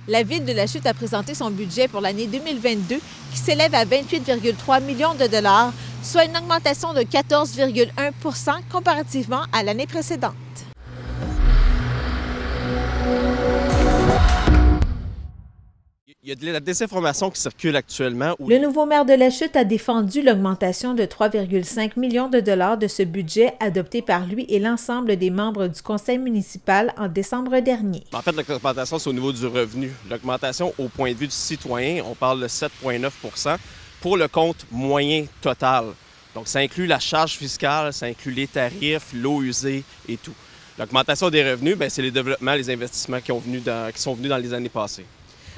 La Ville de la Chute a présenté son budget pour l'année 2022 qui s'élève à 28,3 millions de dollars, soit une augmentation de 14,1 % comparativement à l'année précédente. Il y a de la désinformation qui circule actuellement. Le nouveau maire de la Chute a défendu l'augmentation de 3,5 millions de dollars de ce budget adopté par lui et l'ensemble des membres du conseil municipal en décembre dernier. En fait, l'augmentation, c'est au niveau du revenu. L'augmentation au point de vue du citoyen, on parle de 7,9 % pour le compte moyen total. Donc, ça inclut la charge fiscale, ça inclut les tarifs, l'eau usée et tout. L'augmentation des revenus, c'est les développements, les investissements qui sont venus dans les années passées.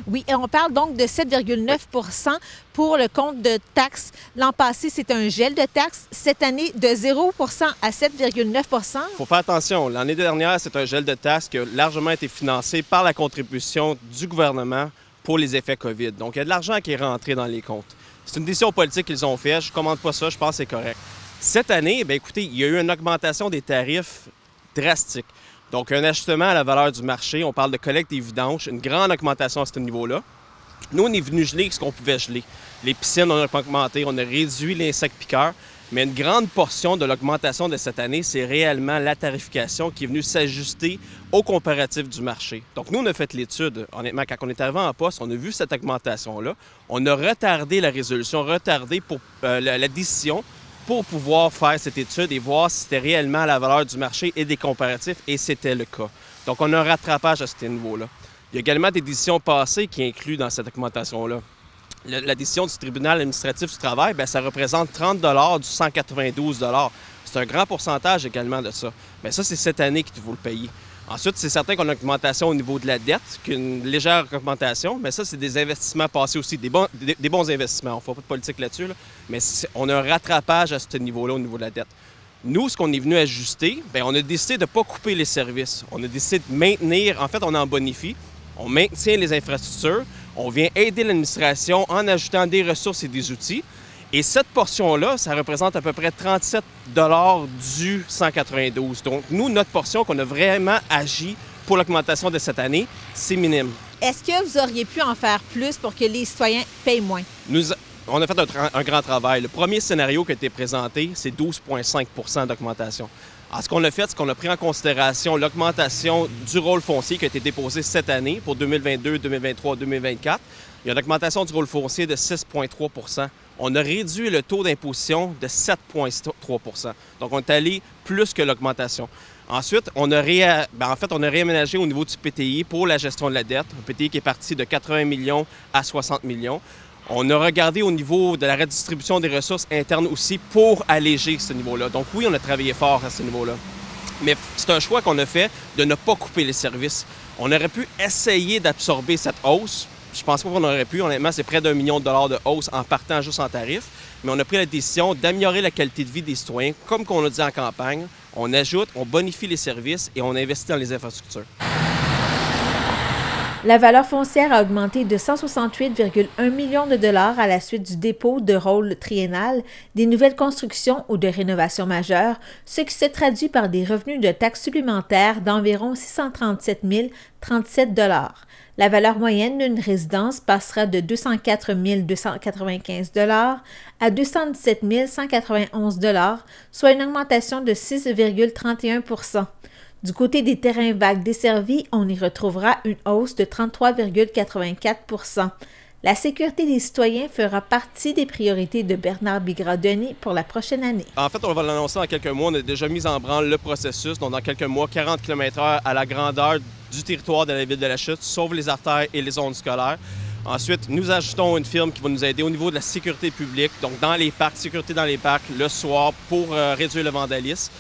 Oui, et on parle donc de 7,9 % pour le compte de taxes. L'an passé, c'est un gel de taxes. Cette année, de 0 % à 7,9 %. Il faut faire attention. L'année dernière, c'est un gel de taxes qui a largement été financé par la contribution du gouvernement pour les effets COVID. Donc, il y a de l'argent qui est rentré dans les comptes. C'est une décision politique qu'ils ont faite. Je ne commande pas ça. Je pense que c'est correct. Cette année, écoutez, il y a eu une augmentation des tarifs drastique. Donc, un ajustement à la valeur du marché. On parle de collecte des vidanges, une grande augmentation à ce niveau-là. Nous, on est venu geler ce qu'on pouvait geler. Les piscines, on a augmenté, on a réduit les insectes piqueurs, mais une grande portion de l'augmentation de cette année, c'est réellement la tarification qui est venue s'ajuster au comparatif du marché. Donc, nous, on a fait l'étude. Honnêtement, quand on est arrivé en poste, on a vu cette augmentation-là. On a retardé la résolution, retardé pour la décision pour pouvoir faire cette étude et voir si c'était réellement la valeur du marché et des comparatifs, et c'était le cas. Donc, on a un rattrapage à ce niveau-là. Il y a également des décisions passées qui incluent dans cette augmentation-là. La décision du tribunal administratif du travail, ça représente 30 $ du 192 $. C'est un grand pourcentage également de ça. Mais ça, c'est cette année qu'il faut le payer. Ensuite, c'est certain qu'on a une augmentation au niveau de la dette, qu'une légère augmentation, mais ça, c'est des investissements passés aussi, des bons investissements. On ne fait pas de politique là-dessus, mais on a un rattrapage à ce niveau-là, au niveau de la dette. Nous, ce qu'on est venu ajuster, on a décidé de ne pas couper les services. On a décidé de maintenir, en fait, on en bonifie, on maintient les infrastructures, on vient aider l'administration en ajoutant des ressources et des outils. Et cette portion-là, ça représente à peu près 37 $ du 192. Donc, nous, notre portion qu'on a vraiment agi pour l'augmentation de cette année, c'est minime. Est-ce que vous auriez pu en faire plus pour que les citoyens payent moins? On a fait un grand travail. Le premier scénario qui a été présenté, c'est 12,5 % d'augmentation. Alors, ce qu'on a fait, c'est qu'on a pris en considération l'augmentation du rôle foncier qui a été déposé cette année pour 2022, 2023, 2024. Il y a une augmentation du rôle foncier de 6,3 % On a réduit le taux d'imposition de 7,3 %. Donc, on est allé plus que l'augmentation. Ensuite, on a réaménagé au niveau du PTI pour la gestion de la dette. Un PTI qui est parti de 80 millions à 60 millions. On a regardé au niveau de la redistribution des ressources internes aussi pour alléger ce niveau-là. Donc oui, on a travaillé fort à ce niveau-là. Mais c'est un choix qu'on a fait de ne pas couper les services. On aurait pu essayer d'absorber cette hausse. Je pense pas qu'on aurait pu. Honnêtement, c'est près d'1 million de dollars de hausse en partant juste en tarif. Mais on a pris la décision d'améliorer la qualité de vie des citoyens, comme qu'on a dit en campagne. On ajoute, on bonifie les services et on investit dans les infrastructures. La valeur foncière a augmenté de 168,1 millions de dollars à la suite du dépôt de rôle triennal, des nouvelles constructions ou de rénovations majeures, ce qui se traduit par des revenus de taxes supplémentaires d'environ 637 037 $. La valeur moyenne d'une résidence passera de 204 295 $ à 217 191 $, soit une augmentation de 6,31 %. Du côté des terrains vagues desservis, on y retrouvera une hausse de 33,84 %. La sécurité des citoyens fera partie des priorités de Bernard Bigra-Denis pour la prochaine année. En fait, on va l'annoncer dans quelques mois. On a déjà mis en branle le processus. Donc, dans quelques mois, 40 km/h à la grandeur du territoire de la Ville de la Chute, sauf les artères et les zones scolaires. Ensuite, nous ajoutons une firme qui va nous aider au niveau de la sécurité publique, donc dans les parcs, sécurité dans les parcs, le soir, pour réduire le vandalisme.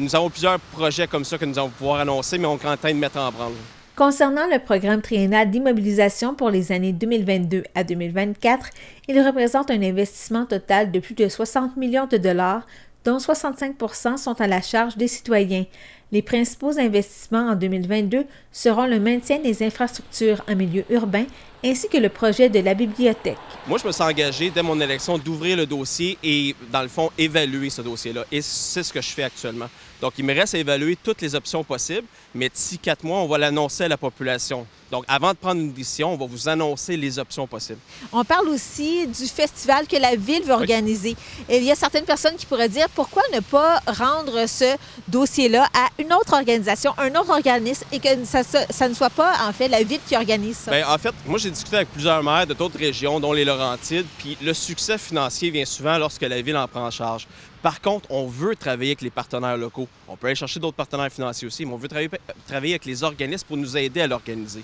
Nous avons plusieurs projets comme ça que nous allons pouvoir annoncer, mais on est en train de mettre en branle. Concernant le programme triennal d'immobilisation pour les années 2022 à 2024, il représente un investissement total de plus de 60 millions de dollars, dont 65 % sont à la charge des citoyens. Les principaux investissements en 2022 seront le maintien des infrastructures en milieu urbain ainsi que le projet de la bibliothèque. Moi, je me suis engagé dès mon élection d'ouvrir le dossier et, dans le fond, évaluer ce dossier-là. Et c'est ce que je fais actuellement. Donc, il me reste à évaluer toutes les options possibles, mais d'ici 4 mois, on va l'annoncer à la population. Donc, avant de prendre une décision, on va vous annoncer les options possibles. On parle aussi du festival que la Ville veut organiser. Et il y a certaines personnes qui pourraient dire pourquoi ne pas rendre ce dossier-là à une autre organisation, un autre organisme, et que ça ne soit pas, en fait, la Ville qui organise ça. Bien, en fait, moi, j'ai discuté avec plusieurs maires de d'autres régions, dont les Laurentides, puis le succès financier vient souvent lorsque la Ville en prend en charge. Par contre, on veut travailler avec les partenaires locaux. On peut aller chercher d'autres partenaires financiers aussi, mais on veut travailler avec les organismes pour nous aider à l'organiser.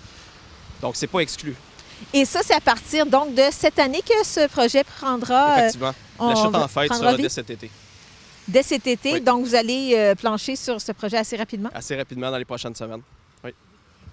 Donc, c'est pas exclu. Et ça, c'est à partir donc de cette année que ce projet prendra... Effectivement. La chute en fête sera dès cet été. Dès cet été, oui. Donc vous allez plancher sur ce projet assez rapidement? Assez rapidement dans les prochaines semaines, oui.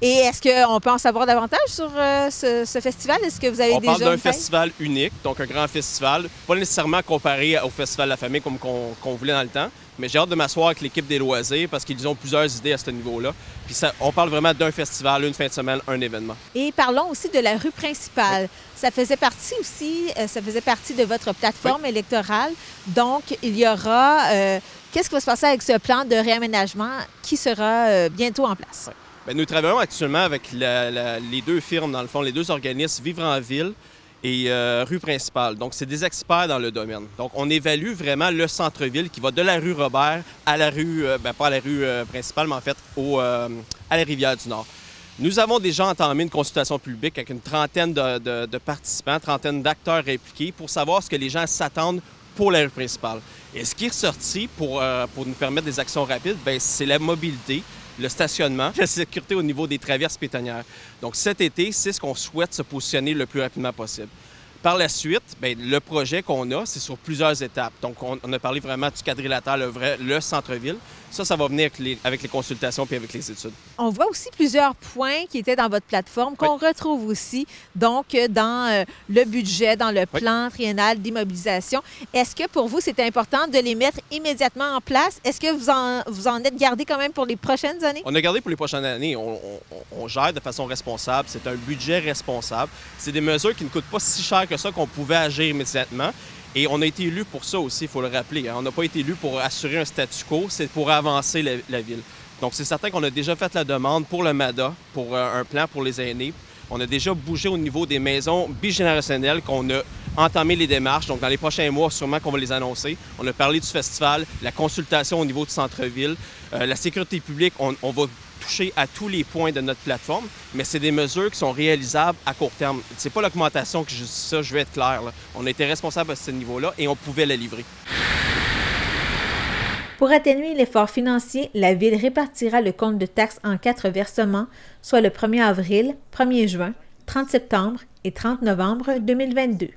Et est-ce qu'on peut en savoir davantage sur ce festival? Est-ce que vous avez déjà... On parle d'un festival unique, donc un grand festival, pas nécessairement comparé au Festival de la famille comme qu'on voulait dans le temps, mais j'ai hâte de m'asseoir avec l'équipe des loisirs parce qu'ils ont plusieurs idées à ce niveau-là. Puis on parle vraiment d'un festival, une fin de semaine, un événement. Et parlons aussi de la rue principale. Oui. Ça faisait partie de votre plateforme oui. électorale. Donc, il y aura... qu'est-ce qui va se passer avec ce plan de réaménagement qui sera bientôt en place? Oui. Bien, nous travaillons actuellement avec les deux firmes, dans le fond, les deux organismes, Vivre en ville et Rue principale. Donc, c'est des experts dans le domaine. Donc, on évalue vraiment le centre-ville qui va de la rue Robert à la rue, pas à la rue principale, mais en fait à la Rivière-du-Nord. Nous avons déjà entamé une consultation publique avec une trentaine de participants, trentaine d'acteurs impliqués pour savoir ce que les gens s'attendent pour la rue principale. Et ce qui est ressorti pour nous permettre des actions rapides, c'est la mobilité, le stationnement, la sécurité au niveau des traverses piétonnières. Donc cet été, c'est ce qu'on souhaite se positionner le plus rapidement possible. Par la suite, le projet qu'on a, c'est sur plusieurs étapes. Donc, on a parlé vraiment du quadrilatère, le centre-ville. Ça va venir avec les consultations puis avec les études. On voit aussi plusieurs points qui étaient dans votre plateforme qu'on retrouve aussi donc dans le budget, dans le plan triennal d'immobilisation. Est-ce que pour vous, c'était important de les mettre immédiatement en place? Est-ce que vous en êtes gardé quand même pour les prochaines années? On a gardé pour les prochaines années. On gère de façon responsable. C'est un budget responsable. C'est des mesures qui ne coûtent pas si cher que ça qu'on pouvait agir immédiatement. Et on a été élus pour ça aussi, il faut le rappeler. On n'a pas été élus pour assurer un statu quo, c'est pour avancer la ville. Donc, c'est certain qu'on a déjà fait la demande pour le MADA, pour un plan pour les aînés. On a déjà bougé au niveau des maisons bigénérationnelles, qu'on a entamé les démarches. Donc, dans les prochains mois, sûrement qu'on va les annoncer. On a parlé du festival, la consultation au niveau du centre-ville, la sécurité publique, on va toucher à tous les points de notre plateforme, mais c'est des mesures qui sont réalisables à court terme. C'est pas l'augmentation que je dis ça, je vais être clair. Là. On a été responsable à ce niveau-là et on pouvait la livrer. Pour atténuer l'effort financier, la Ville répartira le compte de taxes en 4 versements, soit le 1er avril, 1er juin, 30 septembre et 30 novembre 2022.